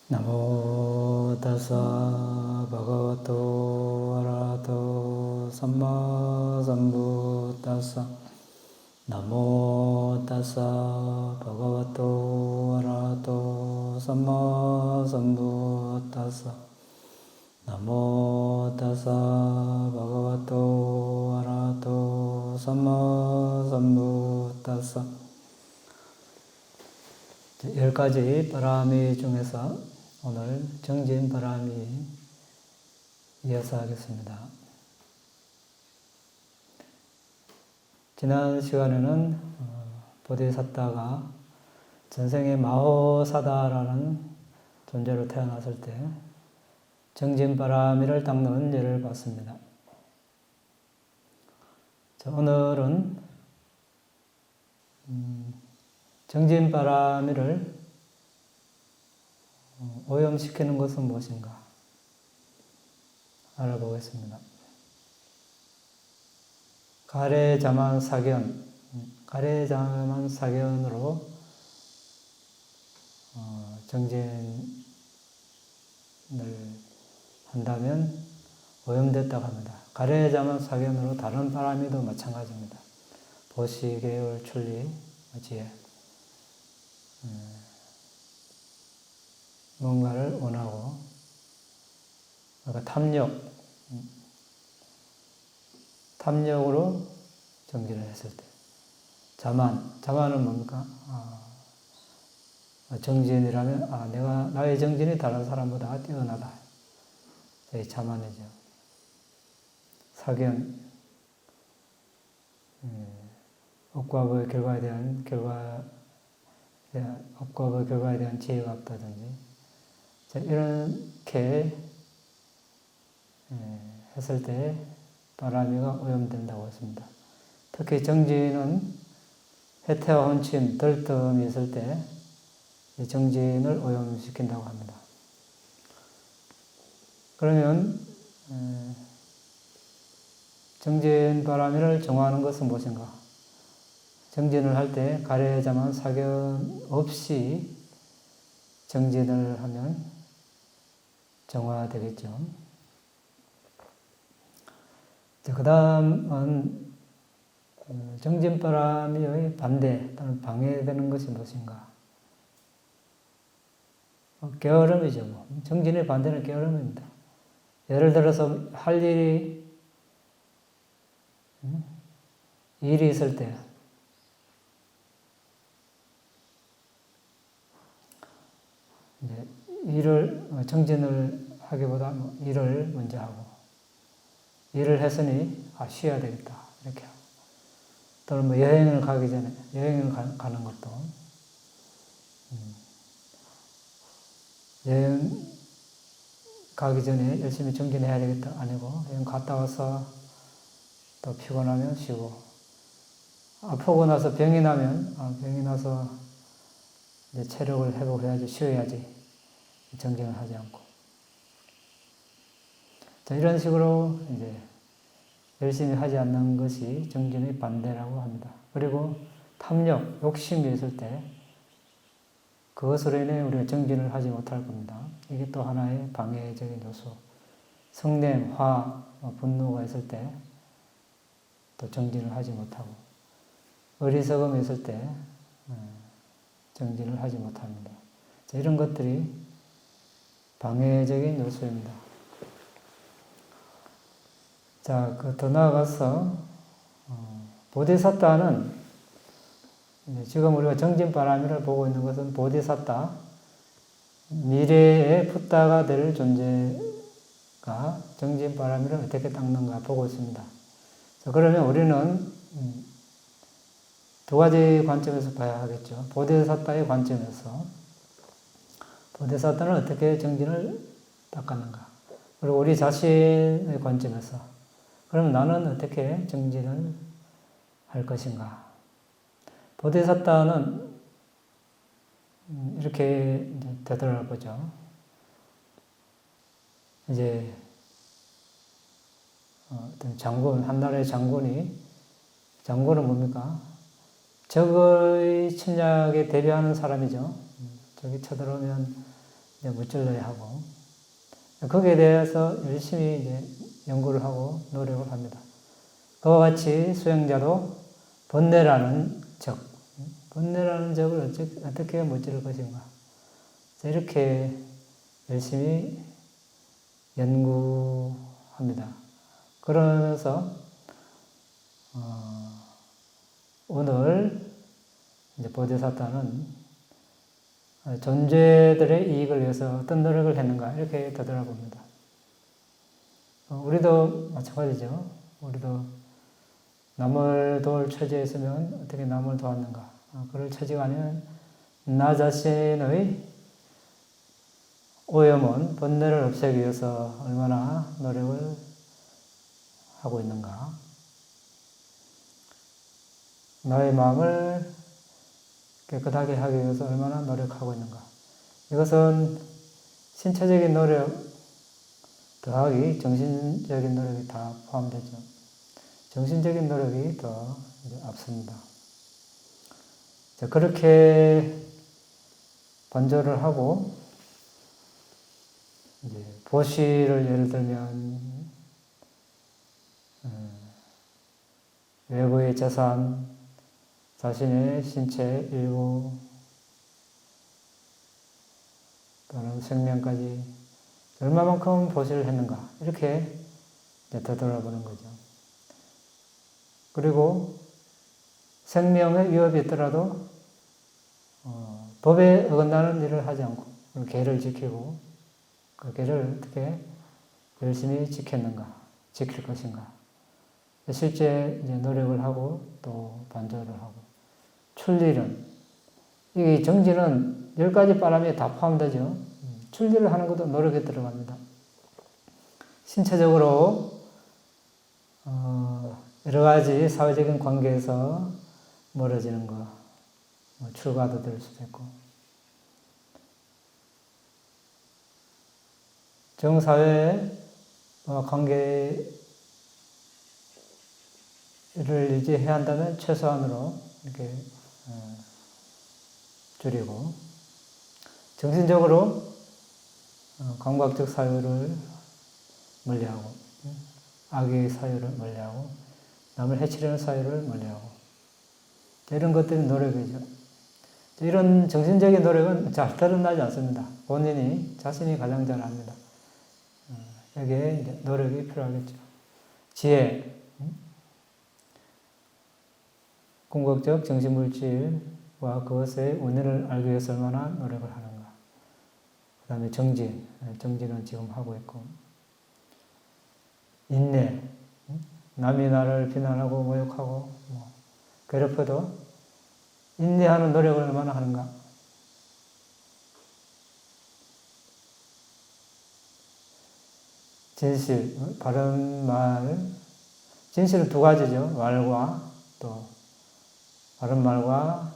나모 타사 바가와토 아라하토 삼마 삼부타사 나모 타사 바가와토 아라하토 삼마 삼부타사 나모 타사 바가와토 아라하토 삼마 삼부타사 10가지 바람이 중에서 오늘 정진 바람이 이어서 하겠습니다. 지난 시간에는 보디사tta가 전생에 마호사다라는 존재로 태어났을 때 정진 바람이를 닦는 예를 봤습니다. 오늘은 정진 바람이를 오염시키는 것은 무엇인가 알아보겠습니다. 가레자만 사견, 가레자만 사견으로 정진을 한다면 오염됐다고 합니다. 가레자만 사견으로 다른 바람이도 마찬가지입니다. 보시, 계율, 출리, 지혜. 뭔가를 원하고, 그러니까 탐욕으로 정진을 했을 때. 자만은 뭡니까? 정진이라면, 나의 정진이 다른 사람보다 뛰어나다. 이게 자만이죠. 사견, 업과의 결과에 대한 업과의 결과에 대한 지혜가 없다든지, 이렇게 했을 때 바람이가 오염된다고 했습니다. 특히 정진은 해태와 혼침, 들뜸이 있을 때 정진을 오염시킨다고 합니다. 그러면 정진 바람이를 정화하는 것은 무엇인가? 정진을 할 때 가레자만 사견 없이 정진을 하면 정화되겠죠. 그 다음은 정진바람의 반대 또는 방해되는 것이 무엇인가? 게으름이죠. 정진의 반대는 게으름입니다. 예를 들어서 할 일이 있을 때 정진을 하기보다 일을 먼저 하고, 일을 했으니 쉬어야 되겠다 이렇게 하고, 또는 여행을 가기 전에 여행을 가는 것도 여행 가기 전에 열심히 정진해야 되겠다 아니고, 여행 갔다 와서 또 피곤하면 쉬고, 아프고 나서 병이 나서 이제 체력을 회복해야지, 쉬어야지 정진을 하지 않고, 이런 식으로 이제 열심히 하지 않는 것이 정진의 반대라고 합니다. 그리고 탐욕, 욕심이 있을 때 그것으로 인해 우리가 정진을 하지 못할 겁니다. 이게 또 하나의 방해적인 요소. 성냄, 화, 분노가 있을 때 또 정진을 하지 못하고, 어리석음이 있을 때 정진을 하지 못합니다. 이런 것들이 방해적인 요소입니다. 더 나아가서 보디사tta는 지금 우리가 정진바람이를 보고 있는 것은 보디사tta, 미래의 붓다가 될 존재가 정진바람이를 어떻게 닦는가 보고 있습니다. 그러면 우리는 두 가지 관점에서 봐야 하겠죠. 보디사tta의 관점에서 보디사tta는 어떻게 정진을 닦았는가, 그리고 우리 자신의 관점에서 그럼 나는 어떻게 정진을 할 것인가. 보디사tta는 이렇게 되돌아보죠. 이제 어떤 장군, 한 나라의 장군은 뭡니까? 적의 침략에 대비하는 사람이죠. 적이 쳐들어오면 무찔러야 하고, 거기에 대해서 열심히 이제 연구를 하고 노력을 합니다. 그와 같이 수행자도 번뇌라는 적을 어떻게 무찌를 것인가. 이렇게 열심히 연구합니다. 그러면서 오늘 이제 보디사타는 존재들의 이익을 위해서 어떤 노력을 했는가 이렇게 되돌아봅니다. 우리도 마찬가지죠. 우리도 남을 도울 처지에 있으면 어떻게 남을 도왔는가. 그럴 처지가 아니면 나 자신의 오염은 번뇌를 없애기 위해서 얼마나 노력을 하고 있는가. 나의 마음을 깨끗하게 하기 위해서 얼마나 노력하고 있는가. 이것은 신체적인 노력 더하기 정신적인 노력이 다 포함되죠. 정신적인 노력이 더 앞섭니다. 자, 그렇게 반조를 하고 이제 보시를 예를 들면 외부의 재산, 자신의 신체 일부 또는 생명까지 얼마만큼 보시를 했는가 이렇게 되돌아보는 거죠. 그리고 생명의 위협이 있더라도 법에 어긋나는 일을 하지 않고 계를 지키고 그 계를 어떻게 열심히 지킬 것인가. 실제 이제 노력을 하고 또 반조를 하고 출리는 이 정지는 10가지 바람이 다 포함되죠. 출리를 하는 것도 노력에 들어갑니다. 신체적으로 여러 가지 사회적인 관계에서 멀어지는 거, 출가도 될 수도 있고, 정사회의 관계를 유지해야 한다면 최소한으로 이렇게 줄이고, 정신적으로 강박적 사유를 멀리하고, 악의 사유를 멀리하고, 남을 해치려는 사유를 멀리하고, 이런 것들이 노력이죠. 이런 정신적인 노력은 잘 드러나지 않습니다. 본인이, 자신이 가장 잘 압니다. 여기에 이제 노력이 필요하겠죠. 지혜, 궁극적 정신물질과 그것의 원인을 알기 위해서 얼마나 노력을 하는가. 그 다음에 정진은 지금 하고 있고, 인내, 남이 나를 비난하고 모욕하고 괴롭혀도 인내하는 노력을 얼마나 하는가. 진실, 바른 말, 진실은 두 가지죠. 말과 또 바른 말과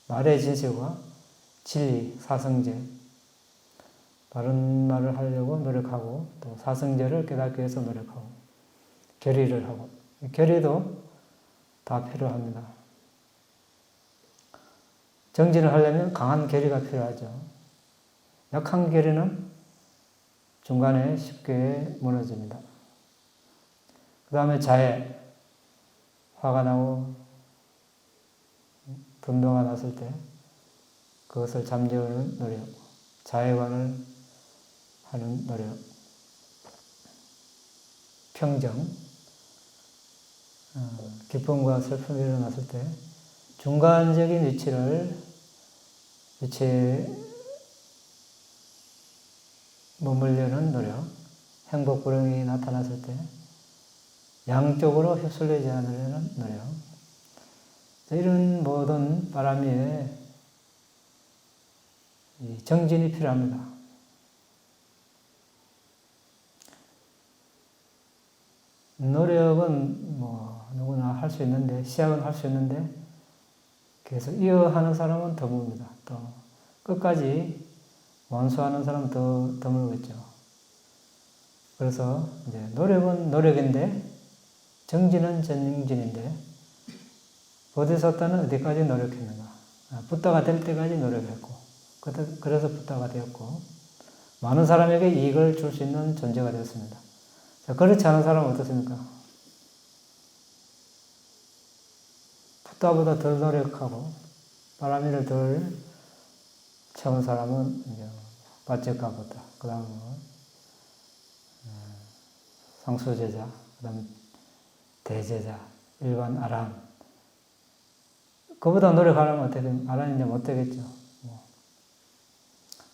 말의 진실과 진리, 사성제. 바른 말을 하려고 노력하고 또 사성제를 깨닫기 위해서 노력하고 결의를 하고 결의도 다 필요합니다. 정진을 하려면 강한 결의가 필요하죠. 약한 결의는 중간에 쉽게 무너집니다. 그 다음에 자애, 화가 나고 분노가 났을 때 그것을 잠재우는 노력, 자애관을 하는 노력, 평정, 기쁨과 슬픔이 일어났을 때 중간적인 위치에 머물려는 노력, 행복, 불행이 나타났을 때 양쪽으로 휩쓸리지 않으려는 노력. 이런 모든 바람 위에 정진이 필요합니다. 노력은 누구나 할 수 있는데, 시작은 할 수 있는데, 계속 이어하는 사람은 드뭅니다. 또, 끝까지 완수하는 사람은 더 드물겠죠. 그래서, 이제, 노력은 노력인데, 정진은 정진인데, 보디사타는 어디까지 노력했는가? 부다가 될 때까지 노력했고, 그래서 부다가 되었고, 많은 사람에게 이익을 줄 수 있는 존재가 되었습니다. 자, 그렇지 않은 사람은 어떻습니까? 부다보다 덜 노력하고 바라미를 덜 채운 사람은 이제 바째가 부다, 그 다음은 상수제자, 그 다음 대제자, 일반 아란. 그보다 노력하려면 어떻게 됩니까? 아란이 이제 못 되겠죠. 뭐,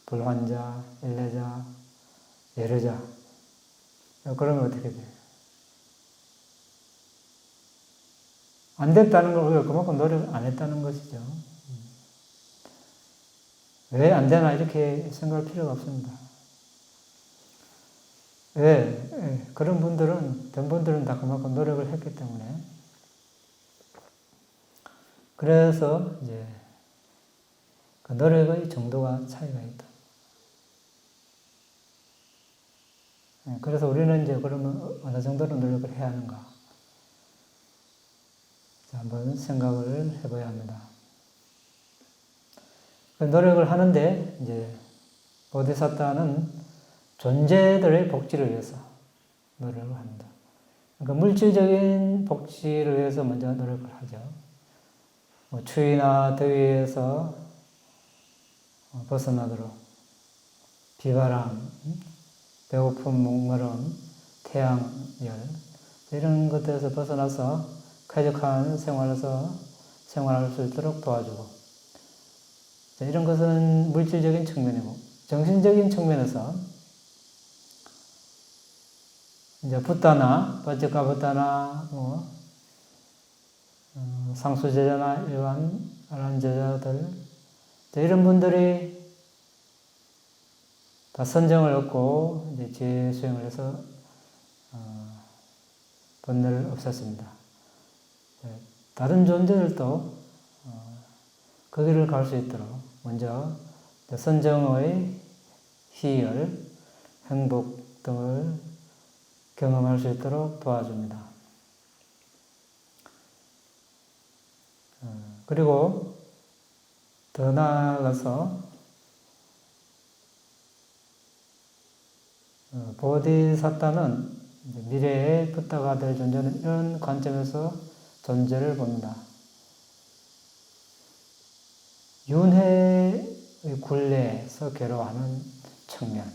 불환자, 일례자, 예르자. 그러면 어떻게 돼요? 안 됐다는 걸 우리가 그만큼 노력을 안 했다는 것이죠. 왜 안 되나 이렇게 생각할 필요가 없습니다. 왜? 그런 분들은, 된 분들은 다 그만큼 노력을 했기 때문에. 그래서 이제 그 노력의 정도가 차이가 있다. 그래서 우리는 이제 그러면 어느 정도로 노력을 해야 하는가? 자, 한번 생각을 해봐야 합니다. 노력을 하는데 이제 보디사tta는 존재들의 복지를 위해서 노력을 합니다. 그러니까 물질적인 복지를 위해서 먼저 노력을 하죠. 뭐 추위나 더위에서 벗어나도록 비바람, 배고픔, 목마름, 태양열 이런 것들에서 벗어나서 쾌적한 생활에서 생활할 수 있도록 도와주고, 이런 것은 물질적인 측면이고, 정신적인 측면에서 이제 붓다나 바찌카부타나 뭐 상수제자나 일반 아란제자들 이런 분들이 다 선정을 얻고 이제 지혜 수행을 해서 번뇌를 없앴습니다. 다른 존재들도 그 길을 갈 수 있도록 먼저 선정의 희열, 행복 등을 경험할 수 있도록 도와줍니다. 그리고 더 나아가서 보디사tta는 미래의 붓다가 될 존재는 이런 관점에서 존재를 봅니다. 윤회의 굴레에서 괴로워하는 측면,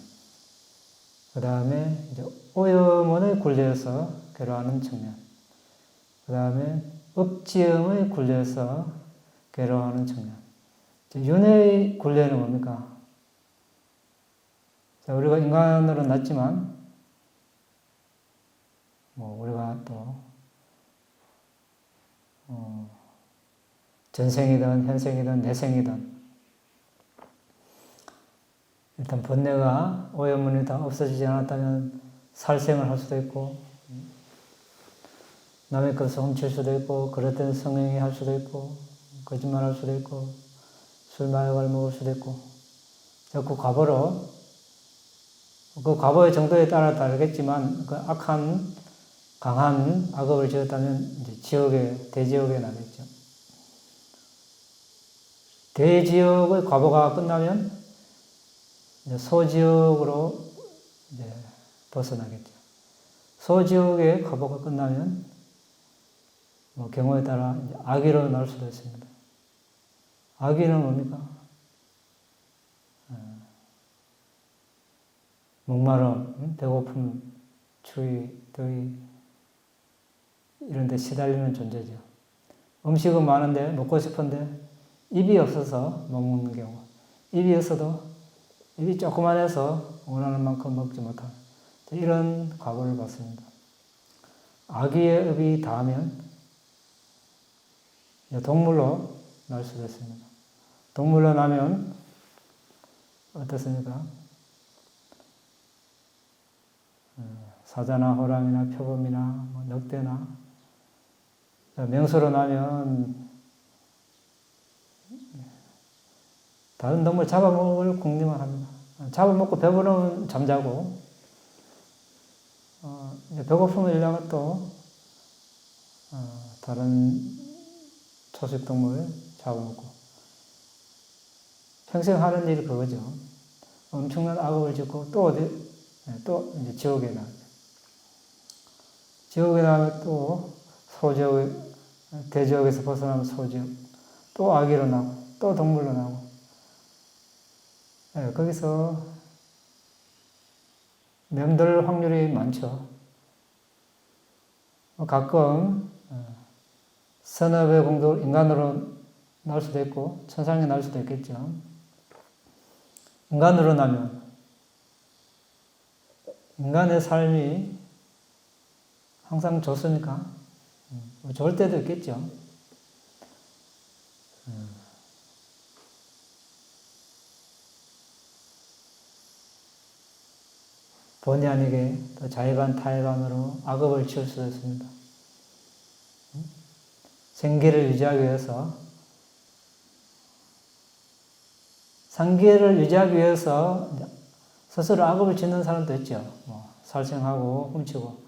그 다음에 이제 오염원의 굴레에서 괴로워하는 측면, 그 다음에 업지음의 굴레에서 괴로워하는 측면. 윤회의 굴레는 뭡니까? 자, 우리가 인간으로 났지만, 뭐 우리가 또 전생이든 현생이든 내생이든 일단 번뇌가 오염문이 다 없어지지 않았다면 살생을 할 수도 있고, 남의 것을 훔칠 수도 있고, 그릇된 성행위 할 수도 있고, 거짓말 할 수도 있고, 술 마약을 먹을 수도 있고, 그 과보로, 그 과보의 정도에 따라 다르겠지만, 그 악한, 강한 악업을 지었다면 이제 지옥에, 대지옥에 나겠죠. 대지옥의 과보가 끝나면 이제 소지옥으로 이제 벗어나겠죠. 소지옥의 과보가 끝나면 뭐 경우에 따라 이제 악의로 나올 수도 있습니다. 악의는 뭡니까? 목마름, 배고픔, 추위, 더위 이런 데 시달리는 존재죠. 음식은 많은데 먹고 싶은데 입이 없어서 못 먹는 경우, 입이 있어도 입이 조그만해서 원하는 만큼 먹지 못하는 이런 과보를 받습니다. 악의의 업이 닿으면 동물로 날 수도 있습니다. 동물로 나면 어떻습니까? 사자나 호랑이나 표범이나 뭐 늑대나, 명수로 나면 다른 동물 잡아먹을 궁리만 합니다. 잡아먹고 배부르면 잠자고, 배고픔을 일려면 또 다른 초식 동물 잡아먹고, 평생 하는 일이 그거죠. 엄청난 악업을 짓고 또 어디, 또 이제 지옥에 나가죠. 지옥에 나면 또 소지옥, 대지옥에서 벗어나면 소지옥, 또 아기로 나고, 또 동물로 나고, 거기서 맴돌 확률이 많죠. 가끔 서너 배 공도 인간으로 날 수도 있고 천상에 날 수도 있겠죠. 인간으로 나면 인간의 삶이 항상 좋습니까? 좋을 때도 있겠죠. 본의 아니게 또 자의반 타의반으로 악업을 지을 수도 있습니다. 생계를 유지하기 위해서 상계를 유지하기 위해서 스스로 악업을 짓는 사람도 있죠. 살생하고 훔치고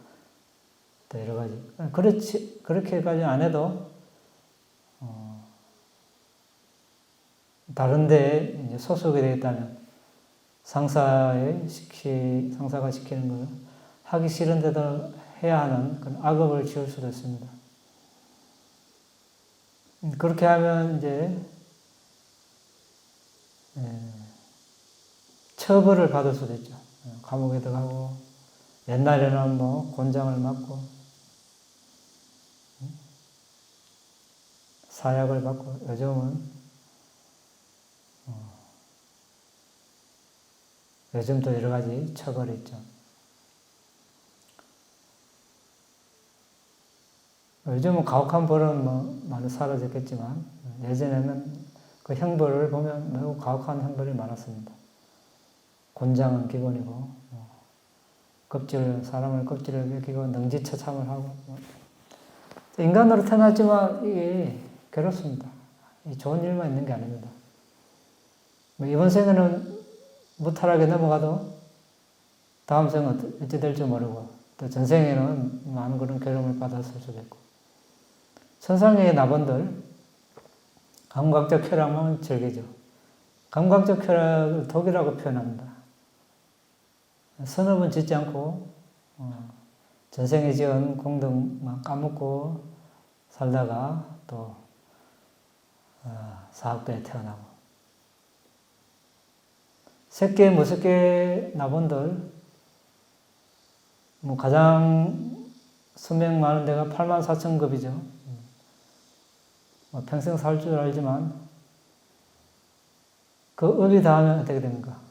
또 여러 가지. 그렇게까지 안 해도 다른데 이제 소속이 되어 있다면 상사가 시키는 걸 하기 싫은데도 해야 하는 그런 악업을 지을 수도 있습니다. 그렇게 하면 이제 처벌을 받을 수도 있죠. 감옥에 들어가고, 옛날에는 곤장을 맞고, 사약을 받고, 요즘도 여러 가지 처벌이 있죠. 요즘은 가혹한 벌은 많이 사라졌겠지만, 예전에는 그 형벌을 보면 매우 가혹한 형벌이 많았습니다. 곤장은 기본이고, 사람을 껍질을 벗기고 능지처참을 하고. 인간으로 태어났지만 이게 괴롭습니다. 좋은 일만 있는 게 아닙니다. 이번 생에는 무탈하게 넘어가도 다음 생은 어찌 될지 모르고, 또 전생에는 많은 그런 괴로움을 받았을 수도 있고. 천상의 나번들, 감각적 쾌락만 즐기죠. 감각적 쾌락을 독이라고 표현합니다. 선업은 짓지 않고 전생에 지은 공덕만 까먹고 살다가 또 사학도에 태어나고, 새끼 무섭게 나본들 가장 수명 많은 데가 84,000급이죠. 평생 살 줄 알지만 그 업이 닿으면 어떻게 됩니까?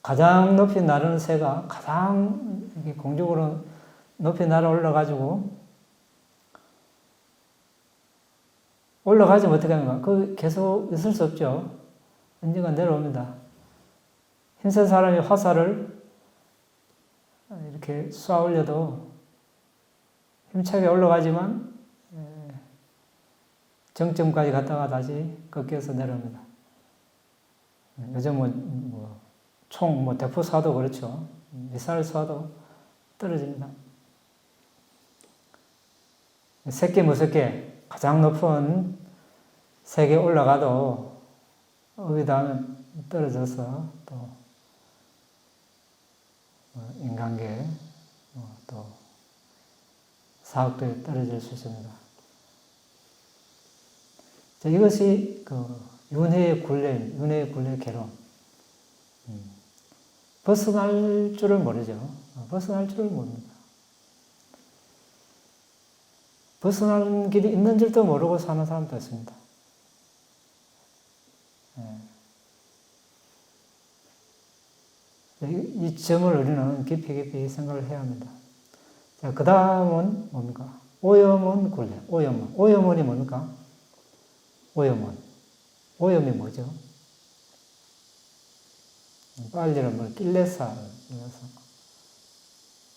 가장 높이 나르는 새가 가장 공중으로 높이 날아 올라가지면 어떻게 합니까? 그 계속 있을 수 없죠. 언젠가 내려옵니다. 힘센 사람이 화살을 이렇게 쏘아 올려도 힘차게 올라가지만 정점까지 갔다가 다시 꺾여서 내려옵니다. 요즘은 총, 대포 쏴도 그렇죠. 미사일 쏴도 떨어집니다. 새끼 무섭게 가장 높은 색에 올라가도 업이 닿으면 떨어져서 또 인간계 또 사학도에 떨어질 수 있습니다. 이것이 윤회의 굴레 괴로움. 벗어날 줄을 모르죠. 벗어날 줄을 모릅니다. 벗어나는 길이 있는 줄도 모르고 사는 사람도 있습니다. 이 점을 우리는 깊이 생각을 해야 합니다. 자, 그 다음은 뭡니까? 오염은 굴레, 오염은. 오염원이 뭡니까? 오염원. 오염이 뭐죠? 빨리는 낄레사,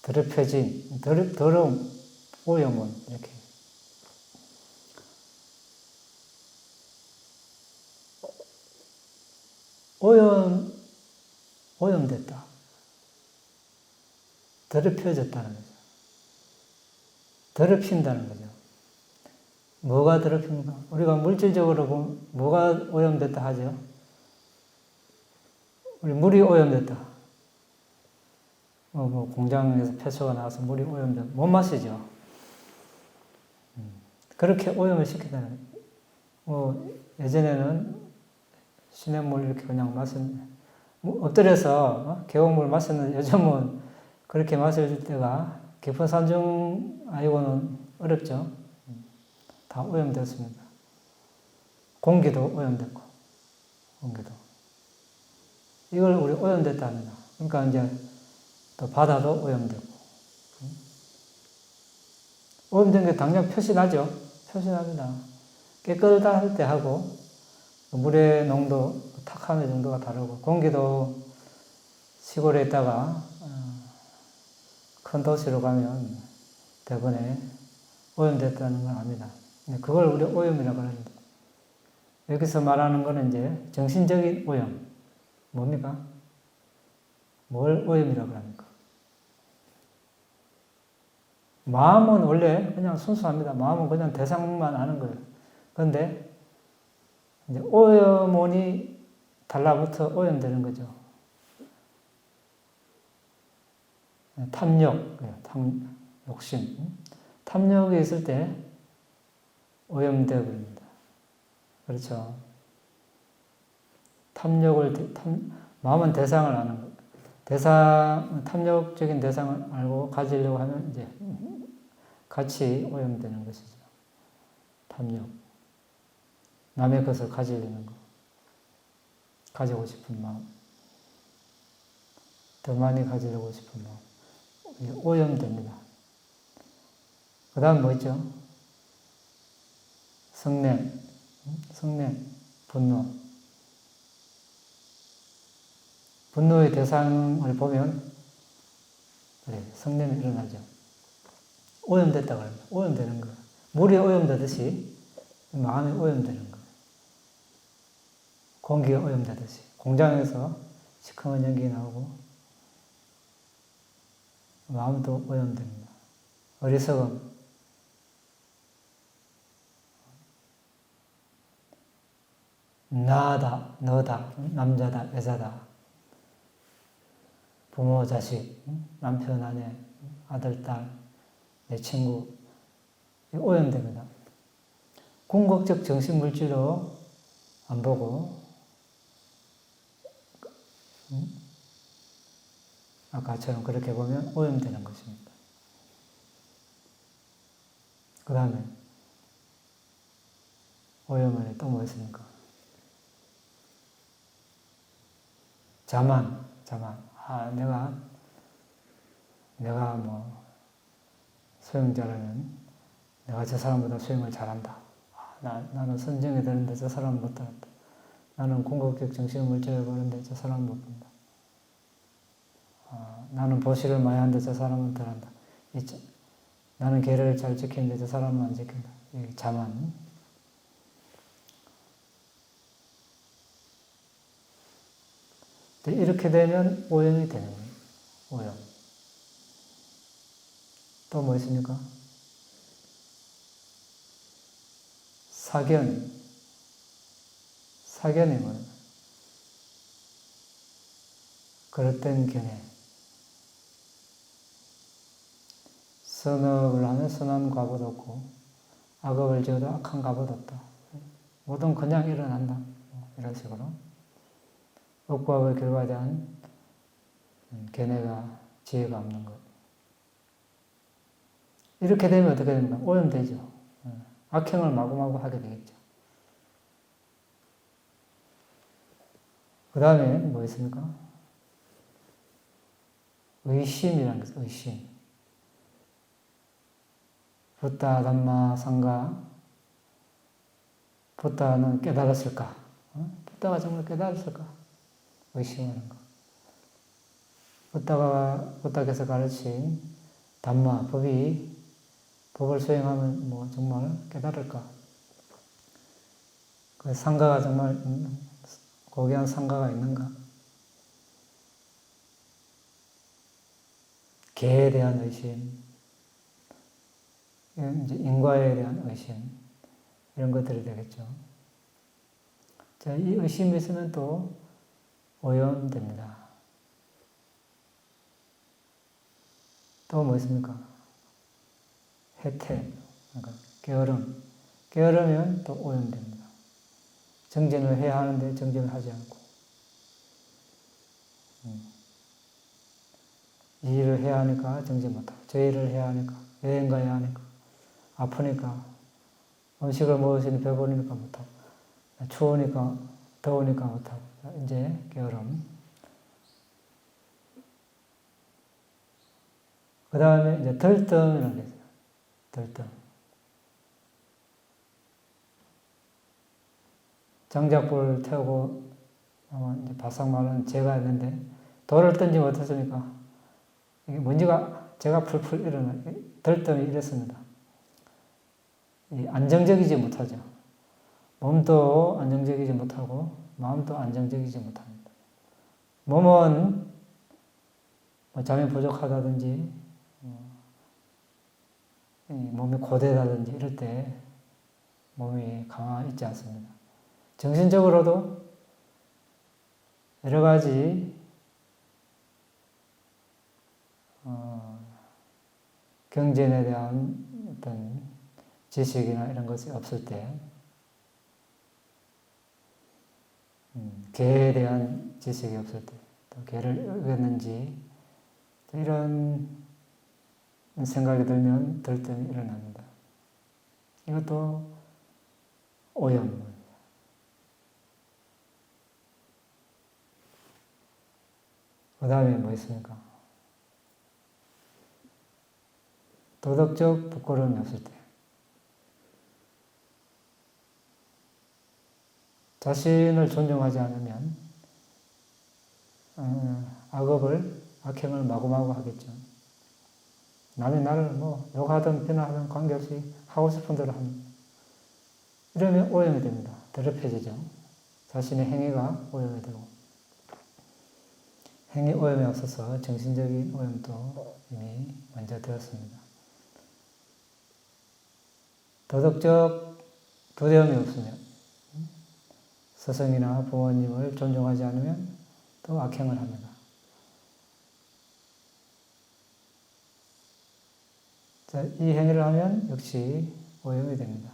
더럽혀진, 더러움, 오염원, 이렇게. 오염됐다. 더럽혀졌다는 거죠. 더럽힌다는 거죠. 뭐가 더럽힙니까? 우리가 물질적으로 보면 뭐가 오염됐다 하죠? 우리 물이 오염됐다. 뭐 공장에서 폐수가 나와서 물이 오염됐다. 못 마시죠? 그렇게 오염을 시킨다는 거예요. 예전에는 시냇물 이렇게 그냥 엎드려서 계곡물 마셨는데 요즘은 그렇게 마실 때가 깊은 산중 아니고는 어렵죠. 다 오염됐습니다. 공기도 오염됐고, 공기도. 이걸 우리 오염됐다 합니다. 그러니까 이제 또 바다도 오염되고. 오염된 게 당장 표시나죠? 표시납니다. 깨끗하다 할 때 하고, 물의 농도, 탁함의 정도가 다르고, 공기도 시골에 있다가 큰 도시로 가면 대부분에 오염됐다는 걸 압니다. 그걸 우리 오염이라고 합니다. 여기서 말하는 거는 이제 정신적인 오염. 뭡니까? 뭘 오염이라고 합니까? 마음은 원래 그냥 순수합니다. 마음은 그냥 대상만 아는 거예요. 그런데 이제 오염원이 달라붙어 오염되는 거죠. 탐욕, 욕심. 탐욕이 있을 때 오염되어 버립니다. 그렇죠. 마음은 대상을 아는 거예요. 탐욕적인 대상을 알고 가지려고 하면 이제 같이 오염되는 것이죠. 탐욕. 남의 것을 가지려는 거. 가지고 싶은 마음. 더 많이 가지려고 싶은 마음. 오염됩니다. 그 다음 뭐 있죠? 성냄, 분노. 분노의 대상을 보면, 그래, 성냄이 일어나죠. 오염됐다고 합니다. 오염되는 거. 물이 오염되듯이 마음이 오염되는 거. 공기가 오염되듯이. 공장에서 시커먼 연기 나오고, 마음도 오염됩니다. 어리석음. 나다, 너다, 남자다, 여자다. 부모, 자식, 남편, 아내, 아들, 딸, 내 친구. 오염됩니다. 궁극적 정신물질로 안 보고, 아까처럼 그렇게 보면 오염되는 것입니다. 그 다음에 오염을 또 뭐 있습니까? 자만. 내가 뭐 수영자라면 내가 저 사람보다 수영을 잘한다. 나는 선정이 되는데 저 사람은 못한다. 나는 궁극적 정신물질을 보는데 저 사람은 못 본다. 나는 보시를 많이 하는데 저 사람은 덜한다. 나는 계례를 잘 지키는데 저 사람은 안 지킨다. 이 자만. 이렇게 되면 오염이 되는 거예요. 오염. 또 뭐 있습니까? 사견이 뭐예요? 그릇된 견해. 선업을 하면 선한 값은 없고, 악업을 지어도 악한 값은 없다. 모든 그냥 일어난다. 이런 식으로. 업과 악의 결과에 대한 견해가, 지혜가 없는 것. 이렇게 되면 어떻게 됩니까? 오염되죠. 악행을 마구마구 하게 되겠죠. 그 다음에 뭐 있습니까? 의심이라는 것은 의심. 붓다, 담마, 상가. 붓다는 깨달았을까? 붓다가 정말 깨달았을까? 의심하는 거. 붓다께서 가르친 담마, 법을 수행하면 뭐 정말 깨달을까? 그 상가가 정말 고귀한 상가가 있는가? 개에 대한 의심, 이제 인과에 대한 의심, 이런 것들이 되겠죠. 자, 이 의심이 있으면 또 오염됩니다. 또 뭐 있습니까? 해태, 그러니까 게으름. 게으르면 또 오염됩니다. 정진을 해야 하는데 정진을 하지 않고, 이 일을 해야 하니까 정진 못하고, 저 일을 해야 하니까, 여행 가야 하니까, 아프니까, 음식을 먹으시니 배부르니까 못하고, 추우니까, 더우니까 못하고, 이제 게으름. 그 다음에 이제 들뜸이라는 게 있어요. 들뜸. 장작불을 태우고 이제 바싹 마른 재가 있는데 돌을 던지 못했으니까 이게 먼지가 재가 풀풀 일어나 들뜸이 이랬습니다. 안정적이지 못하죠. 몸도 안정적이지 못하고 마음도 안정적이지 못합니다. 몸은 잠이 부족하다든지 몸이 고되다든지 이럴 때 몸이 가만히 있지 않습니다. 정신적으로도 여러 가지 경전에 대한 어떤 지식이나 이런 것이 없을 때, 개에 대한 지식이 없을 때, 또 개를 읽었는지 이런 생각이 들면 들뜸이 일어납니다. 이것도 오염. 그 다음에 뭐 있습니까? 도덕적 부끄러움이 없을 때. 자신을 존중하지 않으면 악행을 마구마구 하겠죠. 남이 나를 뭐 욕하든 비난하든 관계없이 하고 싶은 대로 합니다. 이러면 오염이 됩니다. 더럽혀지죠. 자신의 행위가 오염이 되고. 행위 오염이 없어서 정신적인 오염도 이미 먼저 되었습니다. 도덕적 두려움이 없으면, 스승이나 부모님을 존중하지 않으면 또 악행을 합니다. 자, 이 행위를 하면 역시 오염이 됩니다.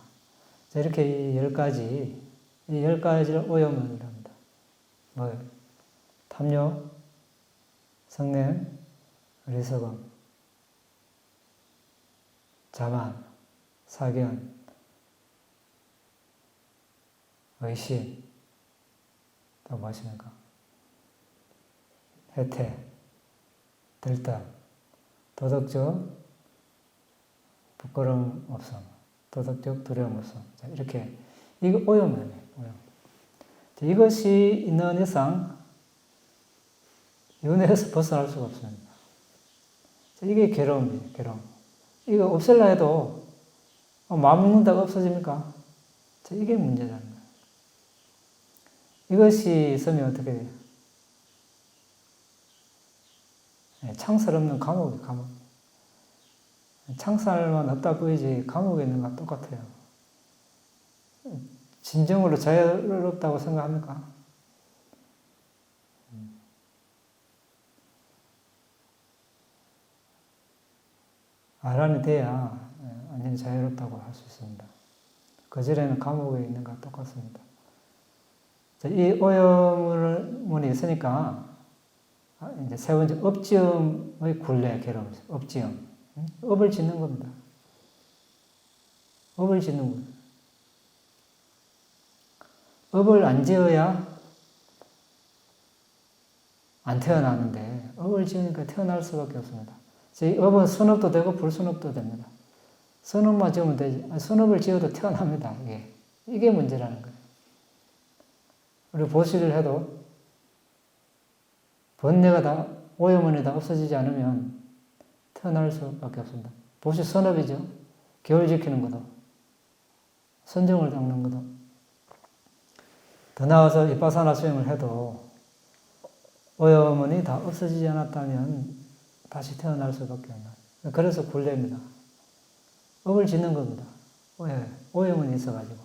자, 이렇게 이 10가지를 오염을 합니다. 뭐예요? 탐욕, 성냄, 어리석음, 자만, 사견, 의심, 또 무엇입니까? 해태, 들뜸, 도덕적 부끄러움 없음, 도덕적 두려움 없음. 자, 이렇게 이거 오염이에요. 오염. 자, 이것이 있는 이상 윤회에서 벗어날 수가 없습니다. 자, 이게 괴로움이에요. 괴로움. 이거 없앨라 해도 마음 먹는다고 없어집니까? 자, 이게 문제라는 거예요. 이것이 있으면 어떻게 돼요? 창살 없는 감옥이 감옥. 창살만 없다 보이지 감옥에 있는 것과 똑같아요. 진정으로 자유롭다고 생각합니까? 아란이 돼야 완전히 자유롭다고 할 수 있습니다. 그전에는 감옥에 있는 것과 똑같습니다. 자, 이 오염이 있으니까 이제 세 번째 업지음의 굴레, 괴로움, 업지음. 업을 짓는 겁니다. 업을 짓는 거예요. 업을 안 지어야 안 태어나는데 업을 지으니까 태어날 수밖에 없습니다. 이 업은 선업도 되고 불선업도 됩니다. 선업만 지으면 되지. 선업을 지어도 태어납니다. 이게 문제라는 거예요. 우리 보시를 해도 번뇌가 다 오염원이 다 없어지지 않으면 태어날 수밖에 없습니다. 보시 선업이죠. 계율 지키는 것도 선정을 닦는 것도 더 나아가서 이빠사나 수행을 해도 오염원이 다 없어지지 않았다면 다시 태어날 수밖에 없나요. 그래서 굴레입니다. 업을 짓는 겁니다. 오염원이 있어가지고.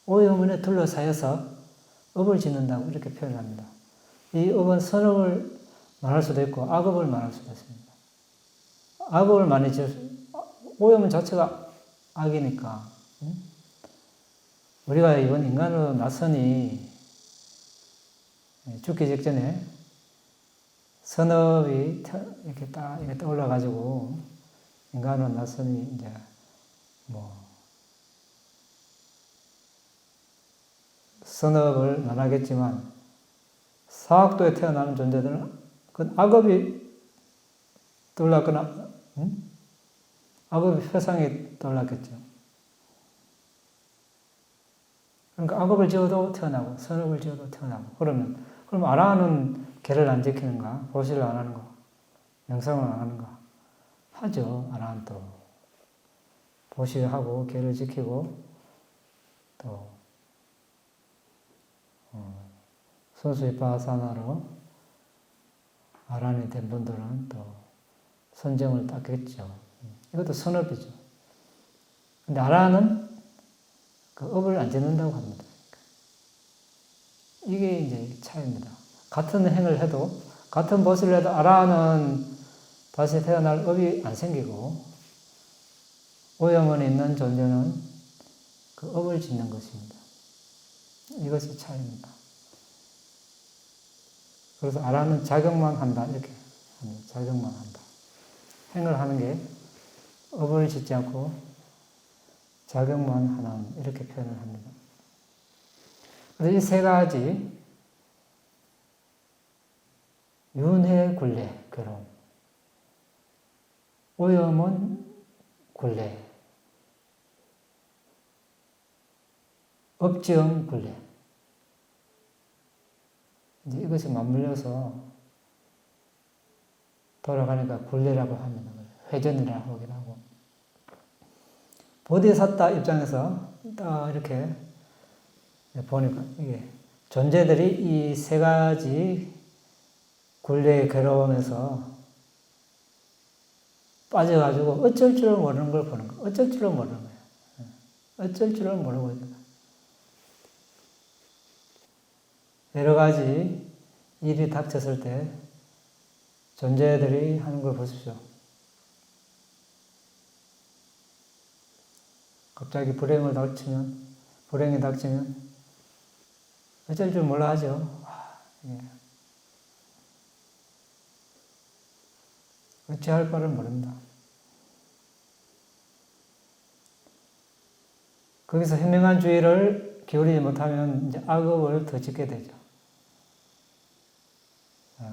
오염원에 둘러싸여서 업을 짓는다고 이렇게 표현합니다. 이 업은 선업을 말할 수도 있고 악업을 말할 수도 있습니다. 악업을 많이 오염원 자체가 악이니까 우리가 이번 인간으로 나서니 죽기 직전에 선업이 이렇게 딱 이렇게 떠올라가지고 인간으로 나서니 이제 선업을 말하겠지만 사학도에 태어나는 존재들은 그 악업이 떠올랐거나 악업의 표상이 떠올랐겠죠. 그러니까 악업을 지어도 태어나고 선업을 지어도 태어나고 그럼 아라한은 계를 안 지키는가? 보시를 안 하는가? 명상을 안 하는가? 하죠. 아라한도 보시하고 계를 지키고 또 선수위파사나로 아란이 된 분들은 또 선정을 땄겠죠. 이것도 선업이죠. 근데 아란은 그 업을 안 짓는다고 합니다. 이게 이제 차이입니다. 같은 행을 해도, 같은 보시를 해도 아란은 다시 태어날 업이 안 생기고, 오염원에 있는 존재는 그 업을 짓는 것입니다. 이것이 차이입니다. 그래서 아란은 자격만 한다, 이렇게 합니다. 자격만 한다. 행을 하는 게 업을 짓지 않고 자격만 하는, 이렇게 표현을 합니다. 그래서 이 세 가지, 윤회, 굴례, 괴로움. 오염은 굴례, 업지음 굴례. 이제 이것이 맞물려서 돌아가니까 굴례라고 합니다. 회전이라고 하기도 하고. 보디사타 입장에서 딱 이렇게 보니까 이게 존재들이 이 세 가지 굴레의 괴로움에서 빠져가지고 어쩔 줄을 모르는 걸 보는 거예요. 어쩔 줄을 모르는 거예요. 어쩔 줄을 모르고 있는 거예요. 여러 가지 일이 닥쳤을 때 존재들이 하는 걸 보십시오. 갑자기 불행이 닥치면 어쩔 줄 몰라 하죠. 어찌할 바를 모릅니다. 거기서 현명한 주의를 기울이지 못하면 이제 악업을 더 짓게 되죠.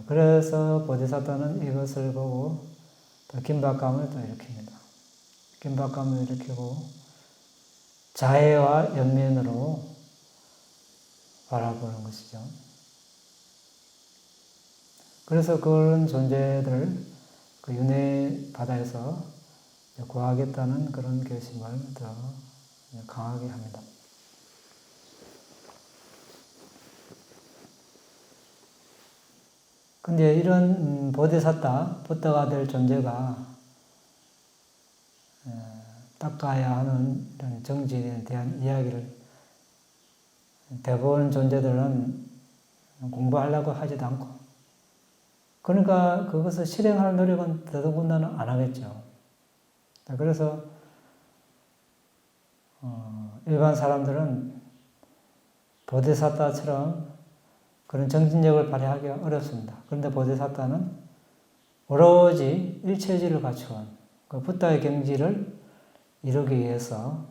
그래서 보디사타는 이것을 보고 또 긴박감을 또 일으킵니다. 긴박감을 일으키고 자애와 연민으로 바라보는 것이죠. 그래서 그런 존재들을 그 윤회 바다에서 구하겠다는 그런 결심을 더 강하게 합니다. 근데 이런 보디사타, 부처가 될 존재가 닦아야 하는 이런 정진에 대한 이야기를 대부분 존재들은 공부하려고 하지도 않고, 그러니까 그것을 실행할 노력은 더더군다나 안 하겠죠. 그래서 일반 사람들은 보디사타처럼 그런 정진력을 발휘하기가 어렵습니다. 그런데 보디사타는 오로지 일체지를 갖추은 그 부타의 경지를 이루기 위해서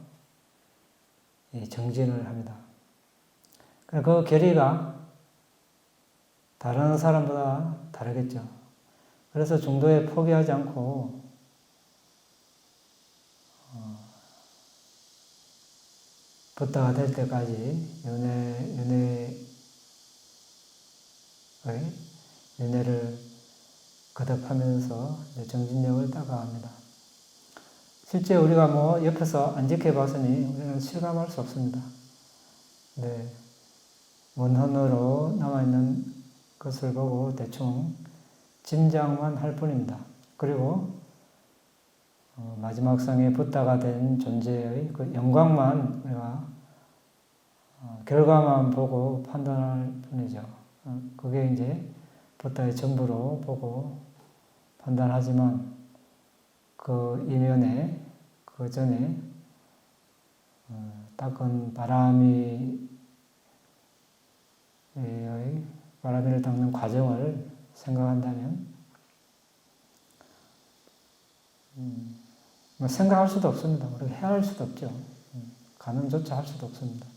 정진을 합니다. 그 결의가 다른 사람보다 다르겠죠. 그래서 중도에 포기하지 않고 부타가 될 때까지 윤회를 거듭하면서 정진력을 따라갑니다. 실제 우리가 옆에서 안 지켜봤으니 우리는 실감할 수 없습니다. 네, 원혼으로 남아있는 것을 보고 대충 짐작만 할 뿐입니다. 그리고 마지막 상에 부타가 된 존재의 그 영광만 우리가 결과만 보고 판단할 뿐이죠. 그게 이제 부다의 전부로 보고 판단하지만 그 이면에 그 전에 닦은 바람이를 닦는 과정을 생각한다면 뭐 생각할 수도 없습니다. 우리가 헤아릴 수도 없죠. 가늠조차 할 수도 없습니다.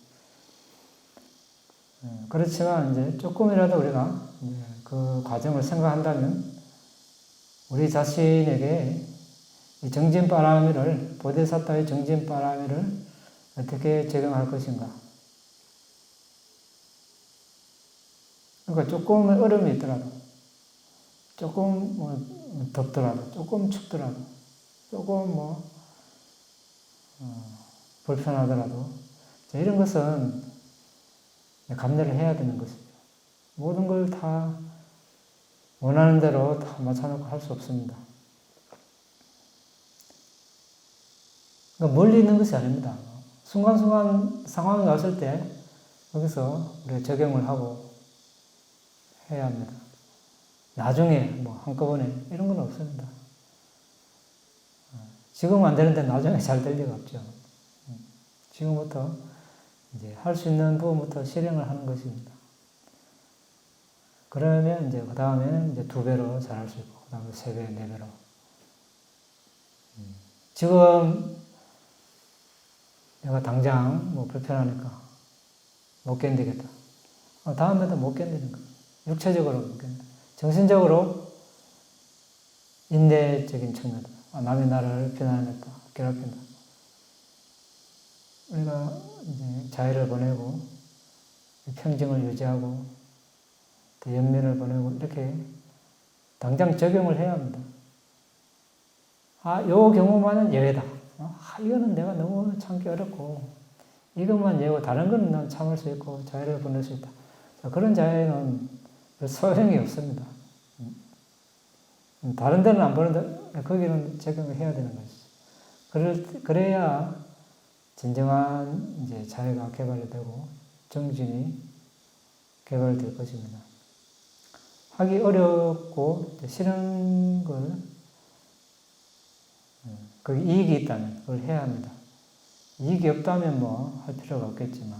그렇지만 이제 조금이라도 우리가 그 과정을 생각한다면 우리 자신에게 이 정진바라미를 보디사타의 정진바라미를 어떻게 적용할 것인가. 그러니까 조금 얼음이 있더라도, 조금 뭐 덥더라도, 조금 춥더라도, 조금 불편하더라도 이런 것은 감내를 해야 되는 것이죠. 모든 걸 다 원하는 대로 다 맞춰놓고 할 수 없습니다. 그러니까 멀리 있는 것이 아닙니다. 순간순간 상황이 왔을 때 여기서 우리가 적용을 하고 해야 합니다. 나중에 한꺼번에 이런 건 없습니다. 지금 안 되는데 나중에 잘 될 리가 없죠. 지금부터 이제 할 수 있는 부분부터 실행을 하는 것입니다. 그러면 이제 그 다음에는 이제 2배로 잘할 수 있고, 그 다음에 3배, 4배로. 지금 내가 당장 불편하니까 못 견디겠다. 다음에도 못 견디는 거예요. 육체적으로 못 견디는 거예요. 정신적으로 인내적인 측면도. 남이 나를 비난했다, 괴롭힌다. 우리가 이제 자해를 보내고, 평정을 유지하고, 또 연민을 보내고, 이렇게 당장 적용을 해야 합니다. 요 경우만은 예외다. 이거는 내가 너무 참기 어렵고, 이것만 예고, 다른 거는 난 참을 수 있고, 자해를 보낼 수 있다. 그런 자해는 소용이 없습니다. 다른 데는 안 보는데, 거기는 적용을 해야 되는 것이죠. 그래야 진정한 이제 자해가 개발이 되고, 정진이 개발될 것입니다. 하기 어렵고, 싫은 걸, 거기 이익이 있다면 그걸 해야 합니다. 이익이 없다면 할 필요가 없겠지만.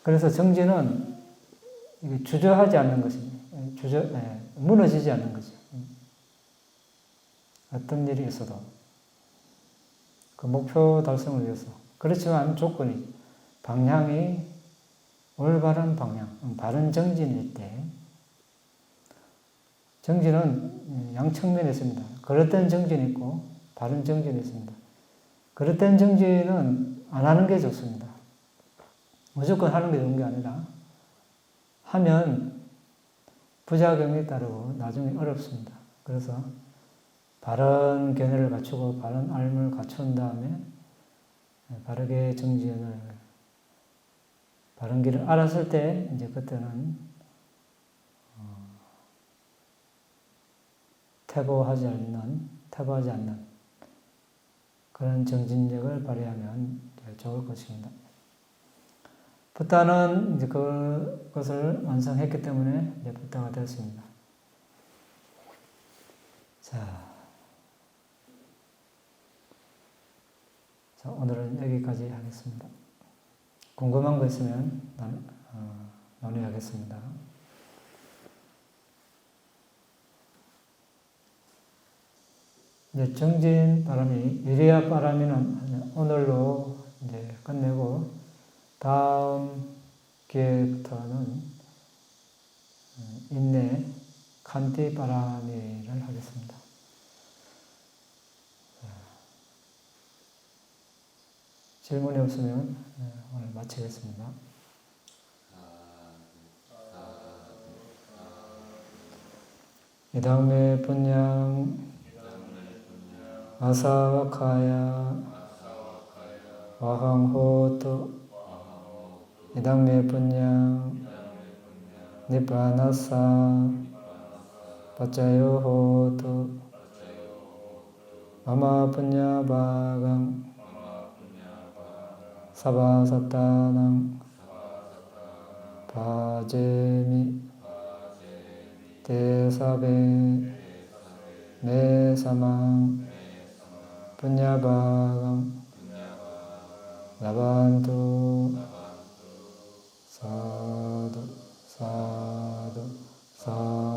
그래서 정진은 주저하지 않는 것입니다. 무너지지 않는 거죠. 어떤 일이 있어도. 그 목표 달성을 위해서. 그렇지만 조건이, 방향이 올바른 방향, 바른 정진일 때, 정진은 양측면에 있습니다. 그릇된 정진이 있고, 바른 정진이 있습니다. 그릇된 정진은 안 하는 게 좋습니다. 무조건 하는 게 좋은 게 아니라, 하면 부작용이 따르고 나중에 어렵습니다. 그래서 바른 견해를 갖추고 바른 알을 갖춘 다음에 바르게 정진을, 바른 길을 알았을 때 이제 그때는 퇴보하지 않는 그런 정진력을 발휘하면 좋을 것입니다. 부다는 이제 그것을 완성했기 때문에 이제 부다가 되었습니다. 자, 오늘은 여기까지 하겠습니다. 궁금한 거 있으면 논의하겠습니다. 이제 정진 바람이, 위리아 바람이는 오늘로 이제 끝내고, 다음 기회부터는 인내, 칸티 바람이를 하겠습니다. 질문이 없으면 오늘 마치겠습니다. 이다음에 분양 아사와카야 와항호토 이다음에 분양 니바나사 파짜요호토 마마 분야바강 사바사타낭 바제미 대사베 메사망 푸냐바강 라반투 사두 사두 사두